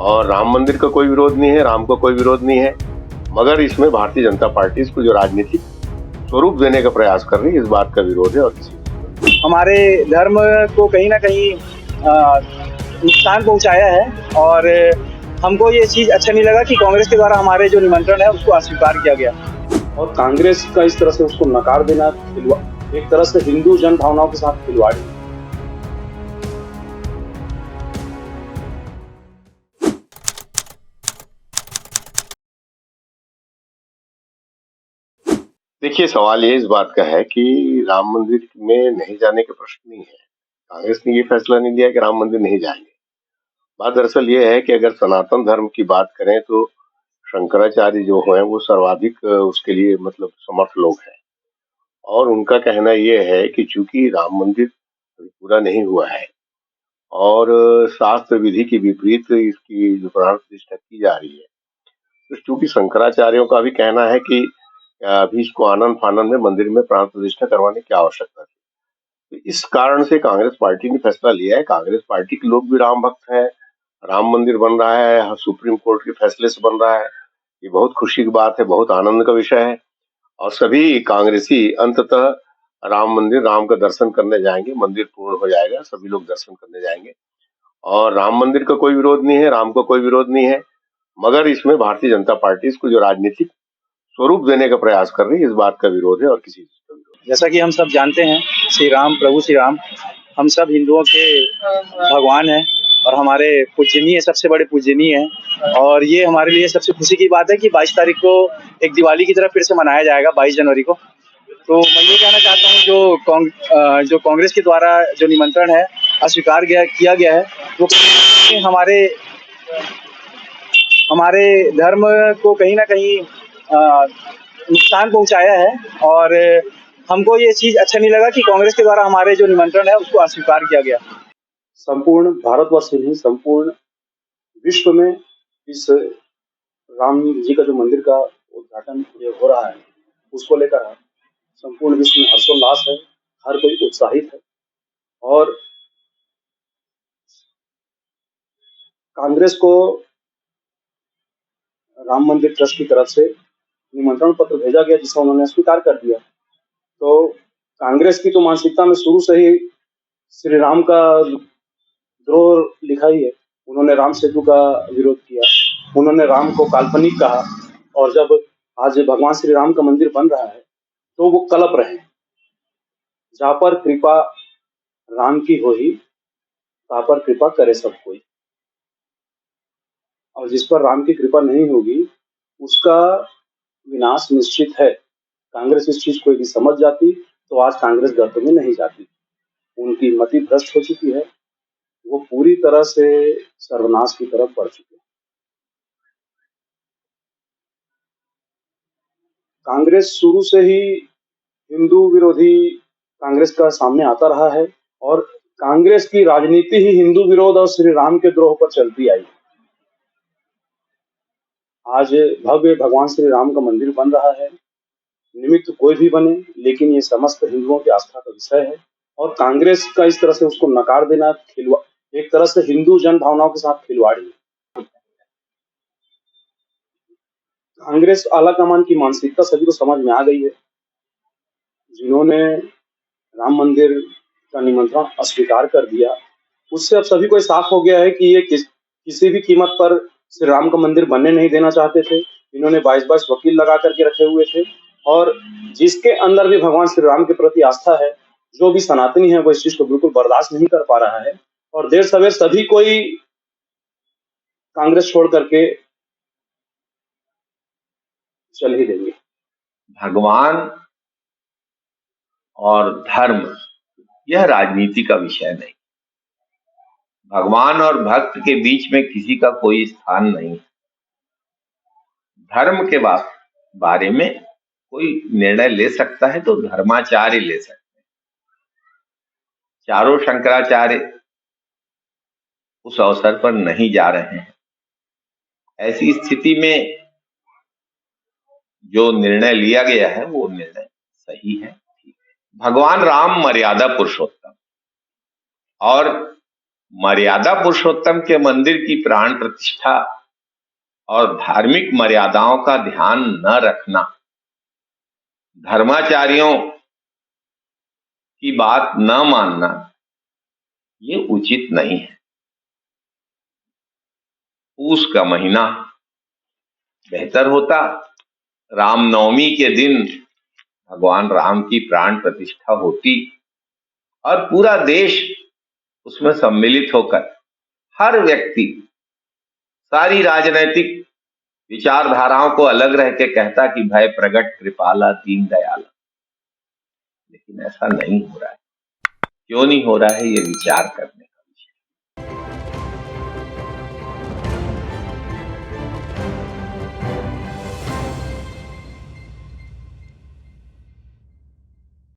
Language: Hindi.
और राम मंदिर का कोई विरोध नहीं है, राम का कोई विरोध नहीं है, मगर इसमें भारतीय जनता पार्टी इसको जो राजनीतिक स्वरूप देने का प्रयास कर रही है, इस बात का विरोध है और किसी हमारे धर्म को कहीं ना कहीं नुकसान पहुंचाया है और हमको ये चीज अच्छा नहीं लगा कि कांग्रेस के द्वारा हमारे जो निमंत्रण है उसको अस्वीकार किया गया और कांग्रेस का इस तरह से उसको नकार देना एक तरह से हिंदू जन भावनाओं के साथ खिलवाड़ है। देखिए, सवाल ये इस बात का है कि राम मंदिर में नहीं जाने के प्रश्न नहीं है। कांग्रेस ने ये फैसला नहीं लिया कि राम मंदिर नहीं जाएंगे। बात दरअसल ये है कि अगर सनातन धर्म की बात करें तो शंकराचार्य जो हैं वो सर्वाधिक उसके लिए मतलब समर्थ लोग हैं और उनका कहना ये है कि चूंकि राम मंदिर अभी पूरा नहीं हुआ है और शास्त्र विधि के विपरीत इसकी जो प्राण प्रतिष्ठा की जा रही है, तो चूंकि शंकराचार्यों का भी कहना है कि अभी इसको आनन फानन में मंदिर में प्राण प्रतिष्ठा करवाने की आवश्यकता थी। तो इस कारण से कांग्रेस पार्टी ने फैसला लिया है। कांग्रेस पार्टी के लोग भी राम भक्त हैं, राम मंदिर बन रहा है, सुप्रीम कोर्ट के फैसले से बन रहा है, ये बहुत खुशी की बात है, बहुत आनंद का विषय है और सभी कांग्रेसी अंततः राम मंदिर, राम का दर्शन करने जाएंगे, मंदिर पूर्ण हो जाएगा, सभी लोग दर्शन करने जाएंगे और राम मंदिर का कोई विरोध नहीं है, राम का कोई विरोध नहीं है, मगर इसमें भारतीय जनता पार्टी इसको जो राजनीतिक स्वरूप देने का प्रयास कर रही है, इस बात का विरोध है और किसी चीज का विरोध। जैसा कि हम सब जानते हैं, श्री राम, प्रभु श्री राम हम सब हिंदुओं के भगवान हैं और हमारे पूजनीय, सबसे बड़े पूजनीय हैं और ये हमारे लिए सबसे खुशी की बात है कि 22 तारीख को एक दिवाली की तरह फिर से मनाया जाएगा, 22 जनवरी को। तो मैं ये कहना चाहता हूँ जो कांग्रेस के द्वारा जो निमंत्रण है अस्वीकार किया गया है, वो हमारे हमारे धर्म को कहीं ना कहीं नुकसान पहुंचाया है और हमको ये चीज अच्छा नहीं लगा कि कांग्रेस के द्वारा हमारे जो निमंत्रण है उसको अस्वीकार किया गया। संपूर्ण भारतवर्ष में नहीं, संपूर्ण विश्व में इस राम जी का जो मंदिर का उद्घाटन ये हो रहा है, उसको लेकर संपूर्ण विश्व में हर्षोल्लास है, हर कोई उत्साहित है और कांग्रेस को राम मंदिर ट्रस्ट की तरफ से निमंत्रण पत्र भेजा गया जिसे उन्होंने स्वीकार कर दिया। तो कांग्रेस की तो मानसिकता में शुरू से ही श्री राम का द्रोह लिखा ही है। उन्होंने राम सेतु का विरोध किया, उन्होंने राम को काल्पनिक कहा और जब आज भगवान श्री राम का मंदिर बन रहा है तो वो कलप रहे हैं, जहाँ पर कृपा राम की हो ही ता पर कृपा करे सब कोई, और जिस पर राम की कृपा नहीं होगी उसका विनाश निश्चित है। कांग्रेस इस चीज को यदि समझ जाती तो आज कांग्रेस गर्त में नहीं जाती। उनकी मति भ्रष्ट हो चुकी है, वो पूरी तरह से सर्वनाश की तरफ बढ़ चुके हैं। कांग्रेस शुरू से ही हिंदू विरोधी कांग्रेस का सामने आता रहा है और कांग्रेस की राजनीति ही हिंदू विरोध और श्री राम के द्रोह पर चलती आई। आज भव्य भगवान श्री राम का मंदिर बन रहा है, निमित्त कोई भी बने, लेकिन ये समस्त हिंदुओं की आस्था का विषय है और कांग्रेस का इस तरह से उसको नकार देना एक तरह से हिंदू जन भावनाओं के साथ खिलवाड़ी है। कांग्रेस आला कमान की मानसिकता सभी को समझ में आ गई है। जिन्होंने राम मंदिर का निमंत्रण अस्वीकार कर दिया, उससे अब सभी को साफ हो गया है कि ये किसी भी कीमत पर श्री राम का मंदिर बनने नहीं देना चाहते थे। इन्होंने 22 वकील लगा करके रखे हुए थे और जिसके अंदर भी भगवान श्री राम के प्रति आस्था है, जो भी सनातनी है, वो इस चीज को बिल्कुल बर्दाश्त नहीं कर पा रहा है और देर सवेर सभी कोई कांग्रेस छोड़ करके चल ही देंगे। भगवान और धर्म यह राजनीति का विषय नहीं। भगवान और भक्त के बीच में किसी का कोई स्थान नहीं। धर्म के बारे में कोई निर्णय ले सकता है तो धर्माचार्य ले सकते हैं। चारों शंकराचार्य उस अवसर पर नहीं जा रहे हैं। ऐसी स्थिति में जो निर्णय लिया गया है वो निर्णय सही है। भगवान राम मर्यादा पुरुषोत्तम और मर्यादा पुरुषोत्तम के मंदिर की प्राण प्रतिष्ठा और धार्मिक मर्यादाओं का ध्यान न रखना, धर्माचार्यों की बात न मानना, ये उचित नहीं है। पूस का महीना बेहतर होता, रामनवमी के दिन भगवान राम की प्राण प्रतिष्ठा होती और पूरा देश उसमें सम्मिलित होकर हर व्यक्ति सारी राजनीतिक विचारधाराओं को अलग रह के कहता कि भय प्रगट कृपाला दीन दयाला। लेकिन ऐसा नहीं हो रहा है। क्यों नहीं हो रहा है, ये विचार करने